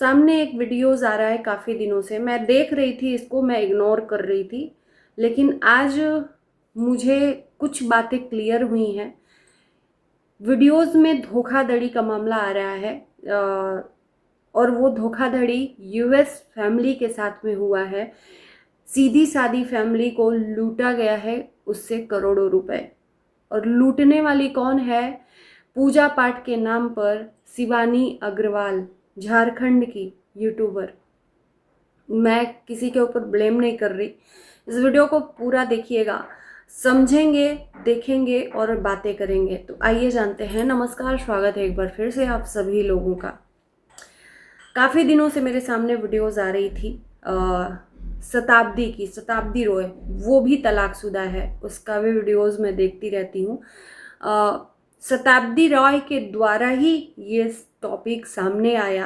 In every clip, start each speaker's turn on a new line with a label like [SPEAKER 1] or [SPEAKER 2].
[SPEAKER 1] सामने एक वीडियोज़ आ रहा है काफ़ी दिनों से, मैं देख रही थी इसको, मैं इग्नोर कर रही थी। लेकिन आज मुझे कुछ बातें क्लियर हुई हैं। वीडियोज़ में धोखाधड़ी का मामला आ रहा है और वो धोखाधड़ी यूएस फैमिली के साथ में हुआ है। सीधी सादी फैमिली को लूटा गया है उससे करोड़ों रुपए। और लूटने वाली कौन है? पूजा पाठ के नाम पर शिवानी अग्रवाल, झारखंड की यूट्यूबर। मैं किसी के ऊपर ब्लेम नहीं कर रही। इस वीडियो को पूरा देखिएगा, समझेंगे, देखेंगे और बातें करेंगे। तो आइए जानते हैं। नमस्कार, स्वागत है एक बार फिर से आप सभी लोगों का। काफ़ी दिनों से मेरे सामने वीडियोस आ रही थी शताब्दी रॉय, वो भी तलाकशुदा है, उसका भी वीडियोस मैं देखती रहती हूँ। शताब्दी रॉय के द्वारा ही ये टॉपिक सामने आया,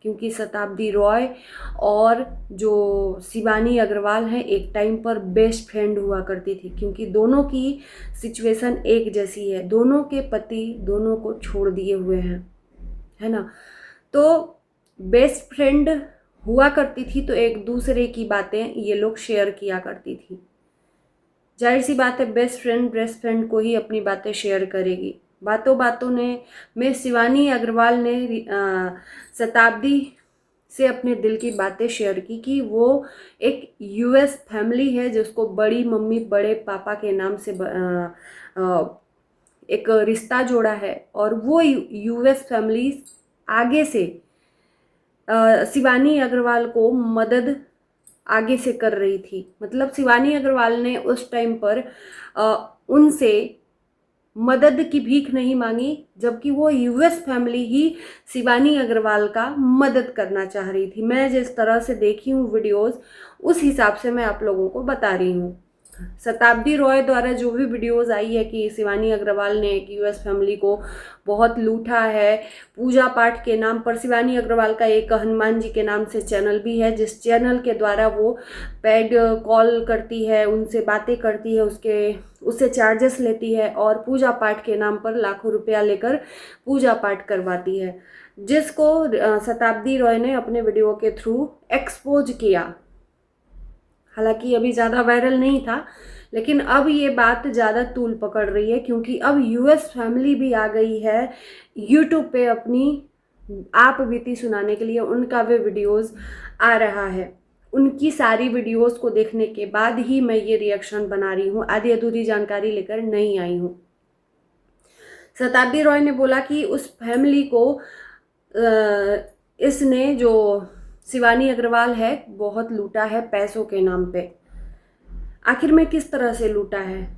[SPEAKER 1] क्योंकि शताब्दी रॉय और जो शिवानी अग्रवाल हैं एक टाइम पर बेस्ट फ्रेंड हुआ करती थी, क्योंकि दोनों की सिचुएशन एक जैसी है। दोनों के पति दोनों को छोड़ दिए हुए हैं, है ना। तो बेस्ट फ्रेंड हुआ करती थी, तो एक दूसरे की बातें ये लोग शेयर किया करती थी। जाहिर सी बात है, बेस्ट फ्रेंड को ही अपनी बातें शेयर करेगी। बातों बातों में शिवानी अग्रवाल ने शताब्दी से अपने दिल की बातें शेयर की कि वो एक यूएस फैमिली है जिसको बड़ी मम्मी बड़े पापा के नाम से एक रिश्ता जोड़ा है, और वो यूएस फैमिली आगे से शिवानी अग्रवाल को मदद आगे से कर रही थी। मतलब शिवानी अग्रवाल ने उस टाइम पर उनसे मदद की भीख नहीं मांगी, जबकि वो यूएस फैमिली ही शिवानी अग्रवाल का मदद करना चाह रही थी। मैं जिस तरह से देखी हूँ वीडियोस, उस हिसाब से मैं आप लोगों को बता रही हूँ। शताब्दी रॉय द्वारा जो भी वीडियोस आई है कि शिवानी अग्रवाल ने एक यूएस फैमिली को बहुत लूटा है पूजा पाठ के नाम पर। शिवानी अग्रवाल का एक हनुमान जी के नाम से चैनल भी है, जिस चैनल के द्वारा वो पेड कॉल करती है, उनसे बातें करती है, उससे चार्जेस लेती है और पूजा पाठ के नाम पर लाखों रुपया लेकर पूजा पाठ करवाती है, जिसको शताब्दी रॉय ने अपने वीडियो के थ्रू एक्सपोज किया। हालांकि अभी ज़्यादा वायरल नहीं था, लेकिन अब ये बात ज़्यादा तूल पकड़ रही है, क्योंकि अब यूएस फैमिली भी आ गई है यूट्यूब पे अपनी आप बीती सुनाने के लिए। उनका भी वीडियोस आ रहा है। उनकी सारी वीडियोस को देखने के बाद ही मैं ये रिएक्शन बना रही हूँ, आधी अधूरी जानकारी लेकर नहीं आई हूँ। शताब्दी रॉय ने बोला कि उस फैमिली को इसने, जो शिवानी अग्रवाल है, बहुत लूटा है पैसों के नाम पे। आखिर में किस तरह से लूटा है?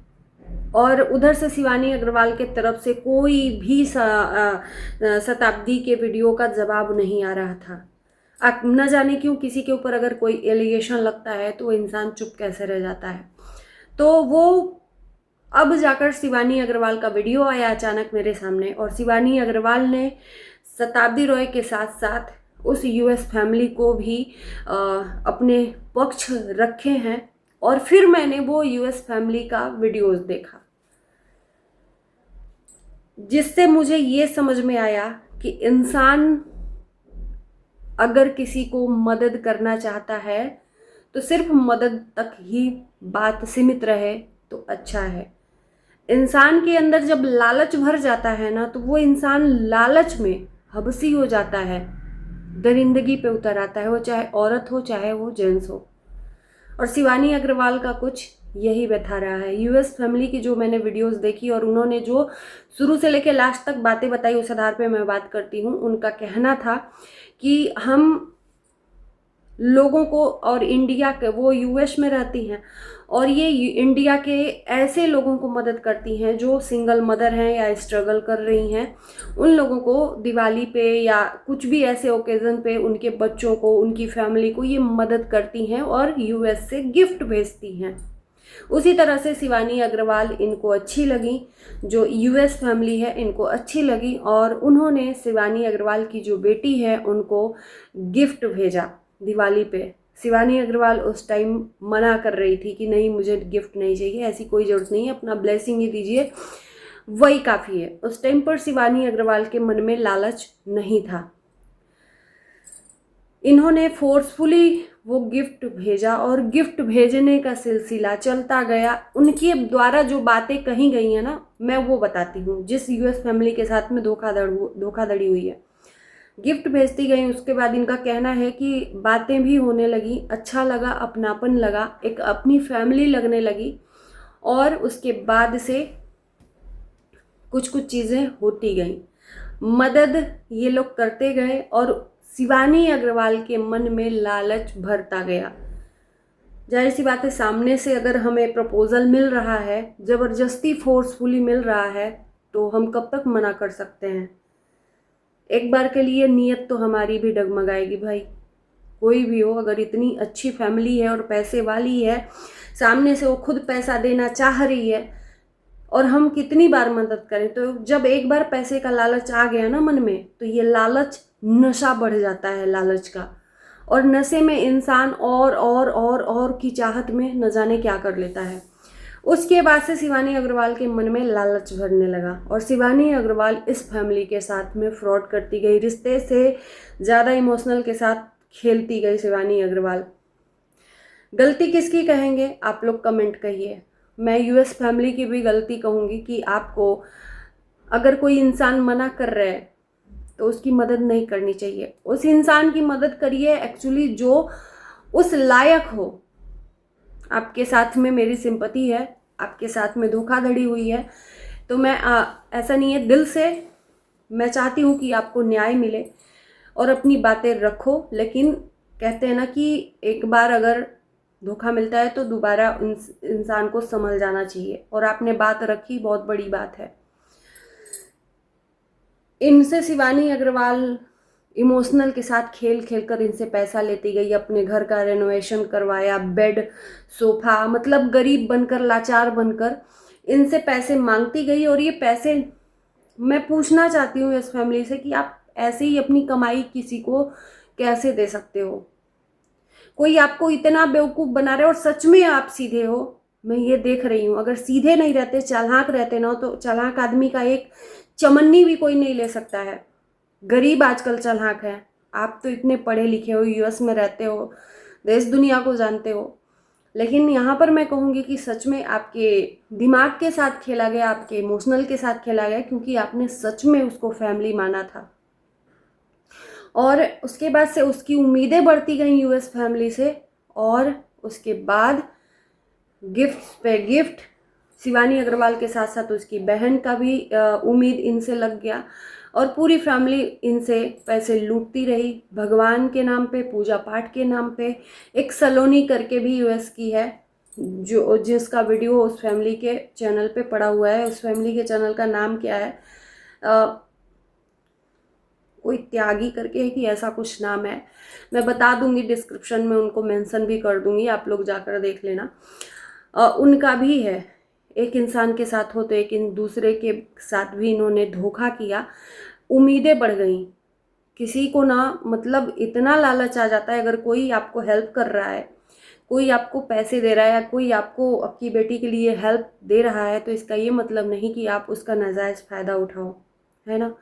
[SPEAKER 1] और उधर से शिवानी अग्रवाल के तरफ से कोई भी शताब्दी के वीडियो का जवाब नहीं आ रहा था। न जाने क्यों किसी के ऊपर अगर कोई एलिगेशन लगता है तो इंसान चुप कैसे रह जाता है। तो वो अब जाकर शिवानी अग्रवाल का वीडियो आया अचानक मेरे सामने, और शिवानी अग्रवाल ने शताब्दी रॉय के साथ साथ उस यूएस फैमिली को भी अपने पक्ष रखे हैं। और फिर मैंने वो यूएस फैमिली का वीडियोस देखा, जिससे मुझे ये समझ में आया कि इंसान अगर किसी को मदद करना चाहता है तो सिर्फ मदद तक ही बात सीमित रहे तो अच्छा है। इंसान के अंदर जब लालच भर जाता है ना, तो वो इंसान लालच में हबसी हो जाता है, दरिंदगी पे उतर आता है, वो चाहे औरत हो चाहे वो जेंट्स हो। और शिवानी अग्रवाल का कुछ यही बता रहा है। यूएस फैमिली की जो मैंने वीडियोस देखी और उन्होंने जो शुरू से लेकर लास्ट तक बातें बताई, उस आधार पे मैं बात करती हूँ। उनका कहना था कि हम लोगों को, और इंडिया के, वो यूएस में रहती हैं और ये इंडिया के ऐसे लोगों को मदद करती हैं जो सिंगल मदर हैं या स्ट्रगल कर रही हैं। उन लोगों को दिवाली पे या कुछ भी ऐसे ओकेज़न पे उनके बच्चों को, उनकी फैमिली को ये मदद करती हैं और यूएस से गिफ्ट भेजती हैं। उसी तरह से शिवानी अग्रवाल इनको अच्छी लगी, जो यूएस फैमिली है इनको अच्छी लगी, और उन्होंने शिवानी अग्रवाल की जो बेटी है उनको गिफ्ट भेजा दिवाली पे। शिवानी अग्रवाल उस टाइम मना कर रही थी कि नहीं, मुझे गिफ्ट नहीं चाहिए, ऐसी कोई ज़रूरत नहीं है, अपना ब्लेसिंग ही दीजिए, वही काफ़ी है। उस टाइम पर शिवानी अग्रवाल के मन में लालच नहीं था। इन्होंने फोर्सफुली वो गिफ्ट भेजा और गिफ्ट भेजने का सिलसिला चलता गया। उनके द्वारा जो बातें कही गई हैं ना, मैं वो बताती हूँ। जिस यूएस फैमिली के साथ में धोखाधड़ी हुई है, गिफ्ट भेजती गई, उसके बाद इनका कहना है कि बातें भी होने लगी, अच्छा लगा, अपनापन लगा, एक अपनी फैमिली लगने लगी, और उसके बाद से कुछ कुछ चीज़ें होती गई। मदद ये लोग करते गए और शिवानी अग्रवाल के मन में लालच भरता गया। जाहिर सी बात है, सामने से अगर हमें प्रपोजल मिल रहा है, ज़बरदस्ती फोर्सफुली मिल रहा है, तो हम कब तक मना कर सकते हैं। एक बार के लिए नीयत तो हमारी भी डगमगाएगी भाई। कोई भी हो, अगर इतनी अच्छी फैमिली है और पैसे वाली है, सामने से वो खुद पैसा देना चाह रही है, और हम कितनी बार मदद करें, तो जब एक बार पैसे का लालच आ गया ना मन में, तो ये लालच नशा बढ़ जाता है लालच का, और नशे में इंसान और की चाहत में न जाने क्या कर लेता है। उसके बाद से शिवानी अग्रवाल के मन में लालच भरने लगा और शिवानी अग्रवाल इस फैमिली के साथ में फ्रॉड करती गई, रिश्ते से ज़्यादा इमोशनल के साथ खेलती गई शिवानी अग्रवाल। गलती किसकी कहेंगे आप लोग कमेंट कहिए। मैं यूएस फैमिली की भी गलती कहूँगी कि आपको अगर कोई इंसान मना कर रहा है तो उसकी मदद नहीं करनी चाहिए। उस इंसान की मदद करिए एक्चुअली जो उस लायक हो। आपके साथ में मेरी सिंपैथी है, आपके साथ में धोखाधड़ी हुई है, तो मैं ऐसा नहीं है, दिल से मैं चाहती हूँ कि आपको न्याय मिले और अपनी बातें रखो। लेकिन कहते हैं ना कि एक बार अगर धोखा मिलता है तो दोबारा इंसान को संभल जाना चाहिए, और आपने बात रखी, बहुत बड़ी बात है। इनसे शिवानी अग्रवाल इमोशनल के साथ खेल खेलकर इनसे पैसा लेती गई, अपने घर का रेनोवेशन करवाया, बेड, सोफा, मतलब गरीब बनकर, लाचार बनकर इनसे पैसे मांगती गई। और ये पैसे मैं पूछना चाहती हूँ इस फैमिली से कि आप ऐसे ही अपनी कमाई किसी को कैसे दे सकते हो। कोई आपको इतना बेवकूफ़ बना रहा है, और सच में आप सीधे हो, मैं ये देख रही हूँ। अगर सीधे नहीं रहते, चालाक रहते ना, तो चालाक आदमी का एक चमन्नी भी कोई नहीं ले सकता है। गरीब आजकल चालाक है। आप तो इतने पढ़े लिखे हो, यूएस में रहते हो, देश दुनिया को जानते हो, लेकिन यहाँ पर मैं कहूँगी कि सच में आपके दिमाग के साथ खेला गया, आपके इमोशनल के साथ खेला गया, क्योंकि आपने सच में उसको फैमिली माना था। और उसके बाद से उसकी उम्मीदें बढ़ती गई यूएस फैमिली से, और उसके बाद गिफ्ट पे गिफ्ट, शिवानी अग्रवाल के साथ साथ उसकी बहन का भी उम्मीद इनसे लग गया, और पूरी फैमिली इनसे पैसे लूटती रही, भगवान के नाम पे, पूजा पाठ के नाम पे। एक सलोनी करके भी यूएस की है, जो जिसका वीडियो उस फैमिली के चैनल पे पड़ा हुआ है। उस फैमिली के चैनल का नाम क्या है, कोई त्यागी करके है कि ऐसा कुछ नाम है, मैं बता दूंगी, डिस्क्रिप्शन में उनको मेंशन भी कर दूंगी, आप लोग जाकर देख लेना। उनका भी है, एक इंसान के साथ हो तो एक दूसरे के साथ भी इन्होंने धोखा किया। उम्मीदें बढ़ गई किसी को ना, मतलब इतना लालच आ जाता है। अगर कोई आपको हेल्प कर रहा है, कोई आपको पैसे दे रहा है, या कोई आपको आपकी बेटी के लिए हेल्प दे रहा है, तो इसका ये मतलब नहीं कि आप उसका नाजायज़ फ़ायदा उठाओ, है ना।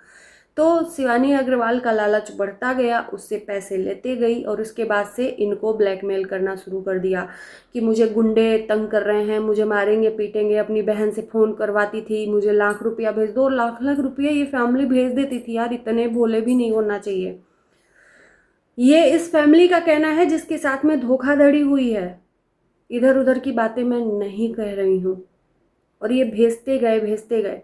[SPEAKER 1] तो शिवानी अग्रवाल का लालच बढ़ता गया, उससे पैसे लेते गई, और उसके बाद से इनको ब्लैकमेल करना शुरू कर दिया कि मुझे गुंडे तंग कर रहे हैं, मुझे मारेंगे पीटेंगे। अपनी बहन से फ़ोन करवाती थी, मुझे लाख रुपया भेज दो, लाख लाख रुपया ये फैमिली भेज देती थी। यार इतने भोले भी नहीं होना चाहिए। ये इस फैमिली का कहना है जिसके साथ में धोखाधड़ी हुई है, इधर उधर की बातें मैं नहीं कह रही हूँ। और ये भेजते गए,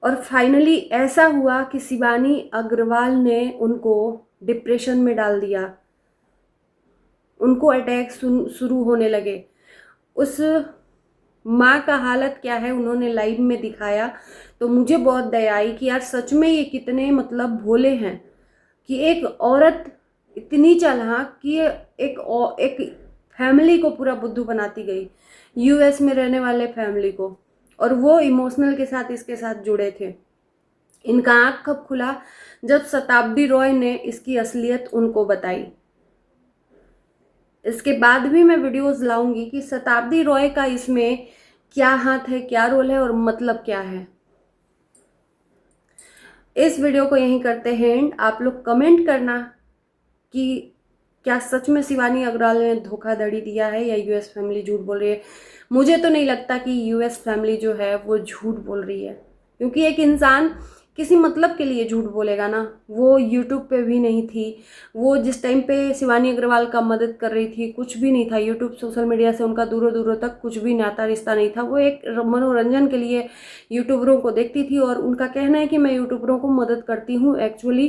[SPEAKER 1] और फाइनली ऐसा हुआ कि शिवानी अग्रवाल ने उनको डिप्रेशन में डाल दिया, उनको अटैक शुरू होने लगे। उस माँ का हालत क्या है उन्होंने लाइव में दिखाया, तो मुझे बहुत दया आई कि यार सच में ये कितने मतलब भोले हैं, कि एक औरत इतनी चालाक कि एक फैमिली को पूरा बुद्धू बनाती गई, यूएस में रहने वाले फैमिली को, और वो इमोशनल के साथ इसके साथ जुड़े थे। इनका आँख कब खुला, जब शताब्दी रॉय ने इसकी असलियत उनको बताई। इसके बाद भी मैं वीडियोस लाऊंगी कि शताब्दी रॉय का इसमें क्या हाथ है, क्या रोल है, और मतलब क्या है। इस वीडियो को यहीं करते हैं एंड। आप लोग कमेंट करना कि क्या सच में शिवानी अग्रवाल ने धोखाधड़ी दिया है या यूएस फैमिली झूठ बोल रही है। मुझे तो नहीं लगता कि यूएस फैमिली जो है वो झूठ बोल रही है, क्योंकि एक इंसान किसी मतलब के लिए झूठ बोलेगा ना। वो यूट्यूब पे भी नहीं थी, वो जिस टाइम पे शिवानी अग्रवाल का मदद कर रही थी कुछ भी नहीं था। यूट्यूब सोशल मीडिया से उनका दूरों दूरों तक कुछ भी नाता रिश्ता नहीं था। वो एक मनोरंजन के लिए यूट्यूबरों को देखती थी, और उनका कहना है कि मैं यूट्यूबरों को मदद करती हूँ एक्चुअली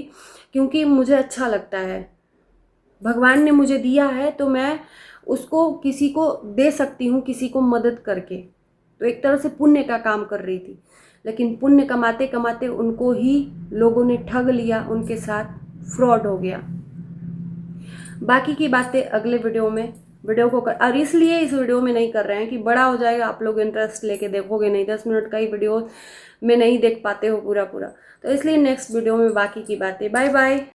[SPEAKER 1] क्योंकि मुझे अच्छा लगता है। भगवान ने मुझे दिया है तो मैं उसको किसी को दे सकती हूँ, किसी को मदद करके। तो एक तरह से पुण्य का काम कर रही थी, लेकिन पुण्य कमाते कमाते उनको ही लोगों ने ठग लिया, उनके साथ फ्रॉड हो गया। बाकी की बातें अगले वीडियो में वीडियो को और इसलिए इस वीडियो में नहीं कर रहे हैं कि बड़ा हो जाएगा, आप लोग इंटरेस्ट लेके देखोगे नहीं, 10 मिनट का ही वीडियो में नहीं देख पाते हो पूरा पूरा। तो इसलिए नेक्स्ट वीडियो में बाकी की बातें। Bye bye.